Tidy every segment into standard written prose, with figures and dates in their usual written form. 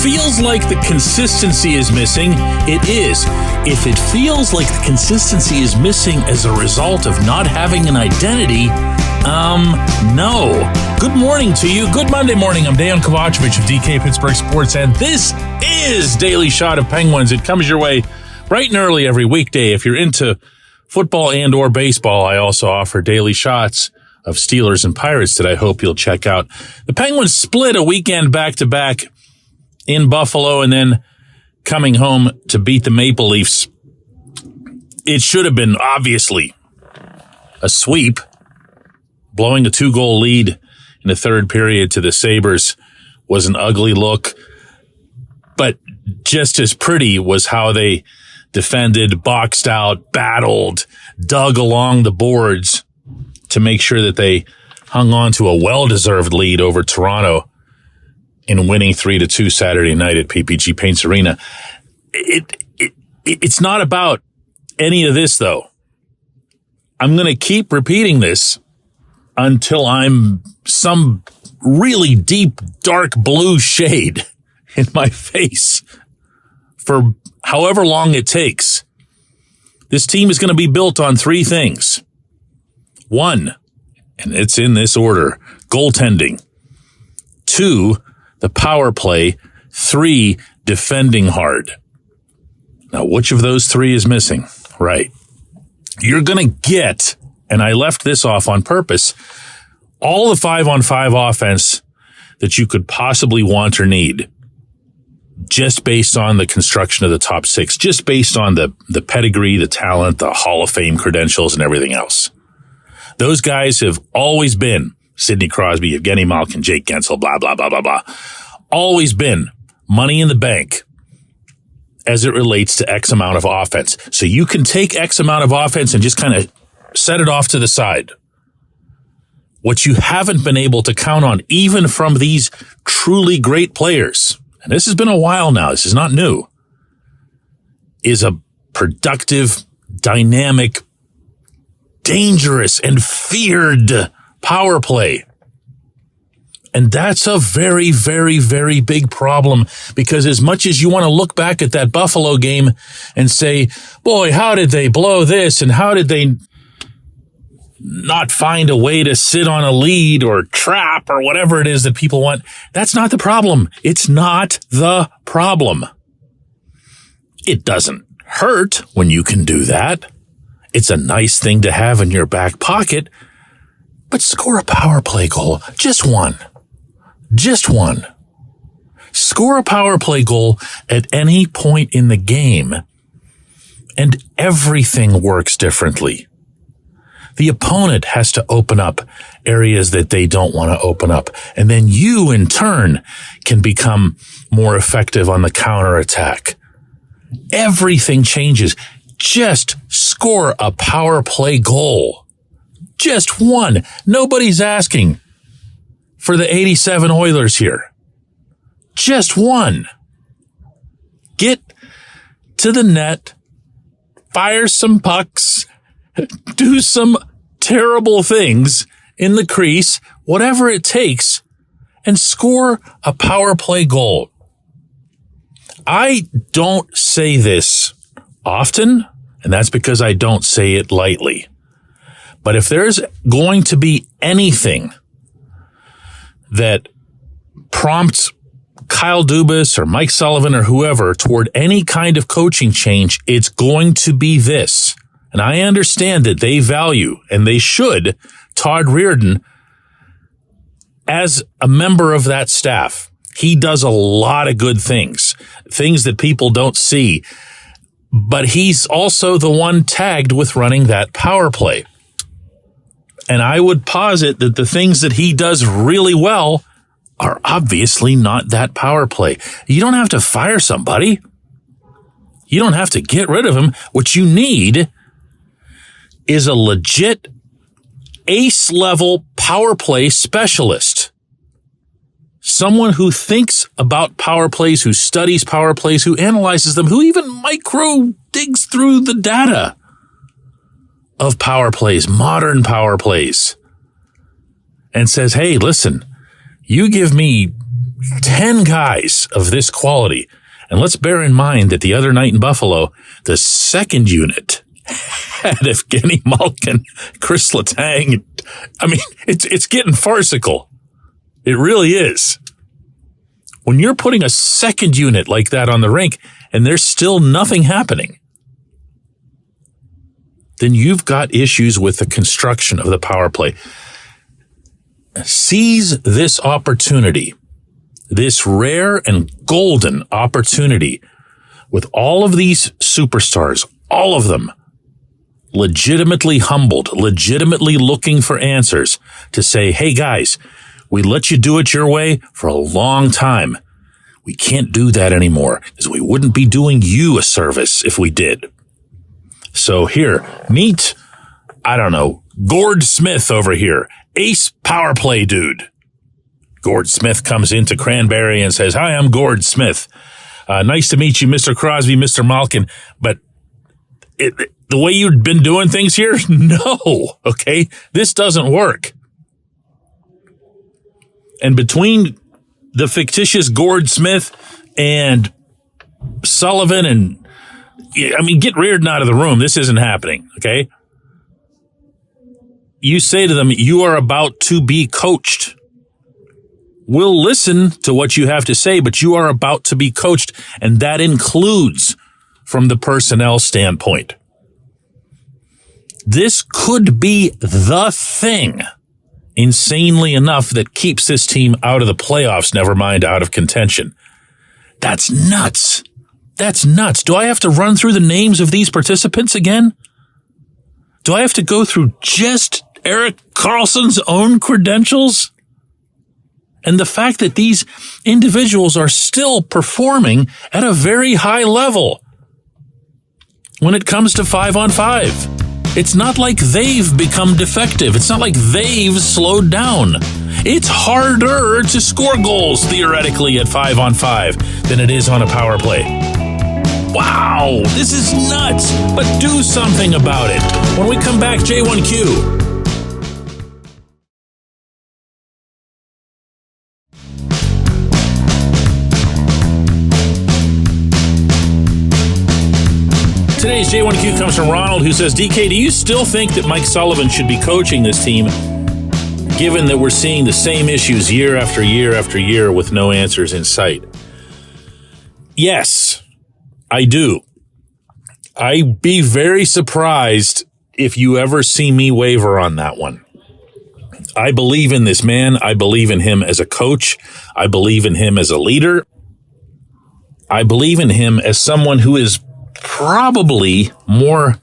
feels like the consistency is missing, it is. If it feels like the consistency is missing as a result of not having an identity, no. Good morning to you. Good Monday morning. I'm Dejan Kovacevic of DK Pittsburgh Sports, and this is Daily Shot of Penguins. It comes your way bright and early every weekday. If you're into football and or baseball, I also offer daily shots of Steelers and Pirates that I hope you'll check out. The Penguins split a weekend back-to-back in Buffalo and then coming home to beat the Maple Leafs. It should have been, obviously, a sweep. Blowing a 2-goal lead in the third period to the Sabres was an ugly look. But just as pretty was how they defended, boxed out, battled, dug along the boards to make sure that they hung on to a well-deserved lead over Toronto in winning 3-2 Saturday night at PPG Paints Arena. It's not about any of this, though. I'm going to keep repeating this until I'm some really deep, dark blue shade in my face for however long it takes. This team is going to be built on three things. One, and it's in this order, goaltending. Two, the power play. Three, defending hard. Now, which of those three is missing? Right. You're going to get, and I left this off on purpose, all the 5-on-5 offense that you could possibly want or need, just based on the construction of the top six, just based on the pedigree, the talent, the Hall of Fame credentials, and everything else. Those guys have always been Sidney Crosby, Evgeny Malkin, Jake Gensel, blah, blah, blah, blah, blah. Always been money in the bank as it relates to X amount of offense. So you can take X amount of offense and just kind of set it off to the side. What you haven't been able to count on, even from these truly great players, and this has been a while now, this is not new, is a productive, dynamic, dangerous, and feared power play. And that's a very, very, very big problem, because as much as you want to look back at that Buffalo game and say, boy, how did they blow this, and how did they not find a way to sit on a lead or trap or whatever it is that people want, that's not the problem. It's not the problem. It doesn't hurt when you can do that. It's a nice thing to have in your back pocket, but score a power play goal. Just one. Just one. Score a power play goal at any point in the game, and everything works differently. The opponent has to open up areas that they don't want to open up, and then you, in turn, can become more effective on the counterattack. Everything changes. Just score a power play goal. Just one. Nobody's asking for the 87 Oilers here. Just one. Get to the net, fire some pucks, do some terrible things in the crease, whatever it takes, and score a power play goal. I don't say this often, and that's because I don't say it lightly. But if there's going to be anything that prompts Kyle Dubas or Mike Sullivan or whoever toward any kind of coaching change, it's going to be this. And I understand that they value, and they should, Todd Reirden as a member of that staff. He does a lot of good things that people don't see. But he's also the one tagged with running that power play. And I would posit that the things that he does really well are obviously not that power play. You don't have to fire somebody. You don't have to get rid of him. What you need is a legit ace-level power play specialist. Someone who thinks about power plays, who studies power plays, who analyzes them, who even micro digs through the data of power plays, modern power plays, and says, hey, listen, you give me 10 guys of this quality. And let's bear in mind that the other night in Buffalo, the second unit had Evgeny Malkin, Chris Letang. I mean, it's getting farcical. It really is. When you're putting a second unit like that on the rink and there's still nothing happening, then you've got issues with the construction of the power play. Seize this opportunity, this rare and golden opportunity with all of these superstars, all of them legitimately humbled, legitimately looking for answers to say, hey guys, we let you do it your way for a long time. We can't do that anymore because we wouldn't be doing you a service if we did. So here, meet, I don't know, Gord Smith over here, ace power play dude. Gord Smith comes into Cranberry and says, hi, I'm Gord Smith. Nice to meet you, Mr. Crosby, Mr. Malkin. But the way you've been doing things here, no, okay? This doesn't work. And between the fictitious Gord Smith and Sullivan and, I mean, get Reirden out of the room. This isn't happening, okay? You say to them, you are about to be coached. We'll listen to what you have to say, but you are about to be coached, and that includes from the personnel standpoint. This could be the thing, insanely enough, that keeps this team out of the playoffs, never mind out of contention. That's nuts. That's nuts. Do I have to run through the names of these participants again? Do I have to go through just Erik Karlsson's own credentials? And the fact that these individuals are still performing at a very high level when it comes to 5-on-5. It's not like they've become defective. It's not like they've slowed down. It's harder to score goals, theoretically, at 5-on-5 than it is on a power play. Wow, this is nuts, but do something about it. When we come back, J1Q. Today's J1Q comes from Ronald, who says, DK, do you still think that Mike Sullivan should be coaching this team, given that we're seeing the same issues year after year after year with no answers in sight? Yes, I do. I'd be very surprised if you ever see me waver on that one. I believe in this man. I believe in him as a coach. I believe in him as a leader. I believe in him as someone who is probably more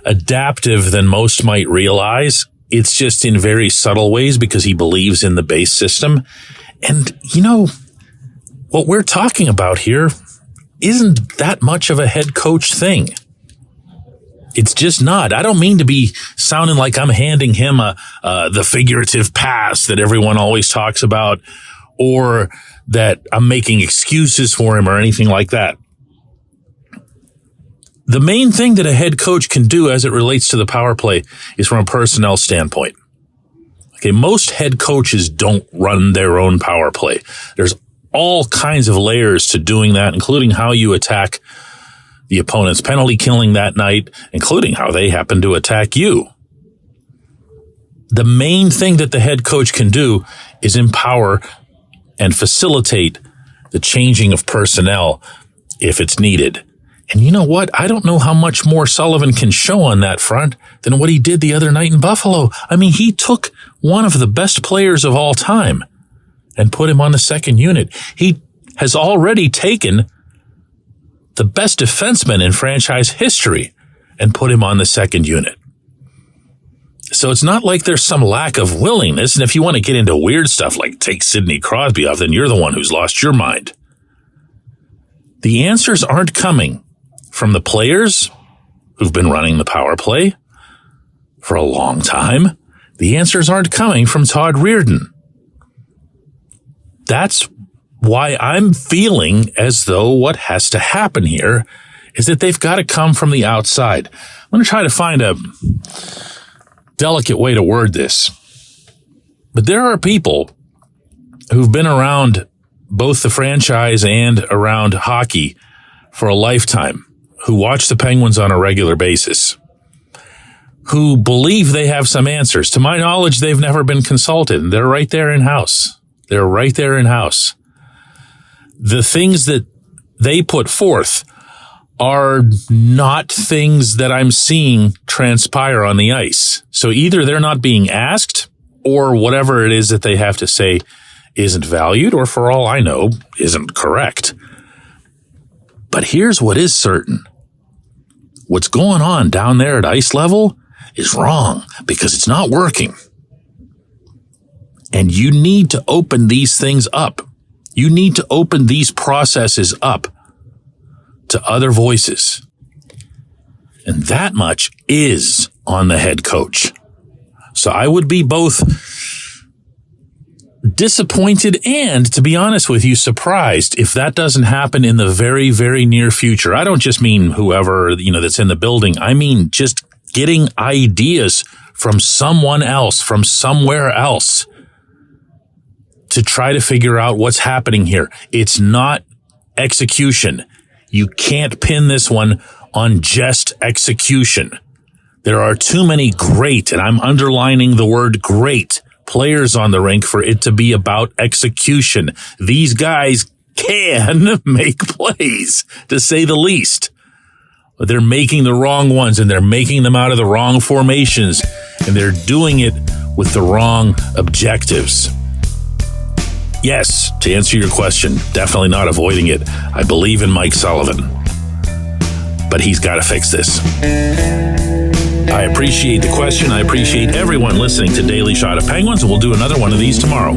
adaptive than most might realize. It's just in very subtle ways because he believes in the base system. And, you know, what we're talking about here isn't that much of a head coach thing. It's just not. I don't mean to be sounding like I'm handing him the figurative pass that everyone always talks about, or that I'm making excuses for him or anything like that. The main thing that a head coach can do as it relates to the power play is from a personnel standpoint. Okay, most head coaches don't run their own power play. There's all kinds of layers to doing that, including how you attack the opponent's penalty killing that night, including how they happen to attack you. The main thing that the head coach can do is empower and facilitate the changing of personnel if it's needed. And you know what? I don't know how much more Sullivan can show on that front than what he did the other night in Buffalo. I mean, he took one of the best players of all time and put him on the second unit. He has already taken the best defenseman in franchise history and put him on the second unit. So it's not like there's some lack of willingness. And if you want to get into weird stuff like take Sidney Crosby off, then you're the one who's lost your mind. The answers aren't coming from the players who've been running the power play for a long time. The answers aren't coming from Todd Reirden. That's why I'm feeling as though what has to happen here is that they've got to come from the outside. I'm going to try to find a delicate way to word this. But there are people who've been around both the franchise and around hockey for a lifetime, who watch the Penguins on a regular basis, who believe they have some answers. To my knowledge, they've never been consulted. They're right there in-house. They're right there in-house. The things that they put forth are not things that I'm seeing transpire on the ice. So either they're not being asked, or whatever it is that they have to say isn't valued, or for all I know, isn't correct. But here's what is certain. What's going on down there at ice level is wrong, because it's not working. And you need to open these things up. You need to open these processes up to other voices. And that much is on the head coach. So I would be both disappointed and, to be honest with you, surprised if that doesn't happen in the very, very near future. I don't just mean whoever, that's in the building. I mean just getting ideas from someone else, from somewhere else, to try to figure out what's happening here. It's not execution. You can't pin this one on just execution. There are too many great, and I'm underlining the word great, players on the rink for it to be about execution. These guys can make plays, to say the least. But they're making the wrong ones, and they're making them out of the wrong formations, and they're doing it with the wrong objectives. Yes, to answer your question, definitely not avoiding it. I believe in Mike Sullivan, but he's got to fix this. I appreciate the question. I appreciate everyone listening to Daily Shot of Penguins, and we'll do another one of these tomorrow.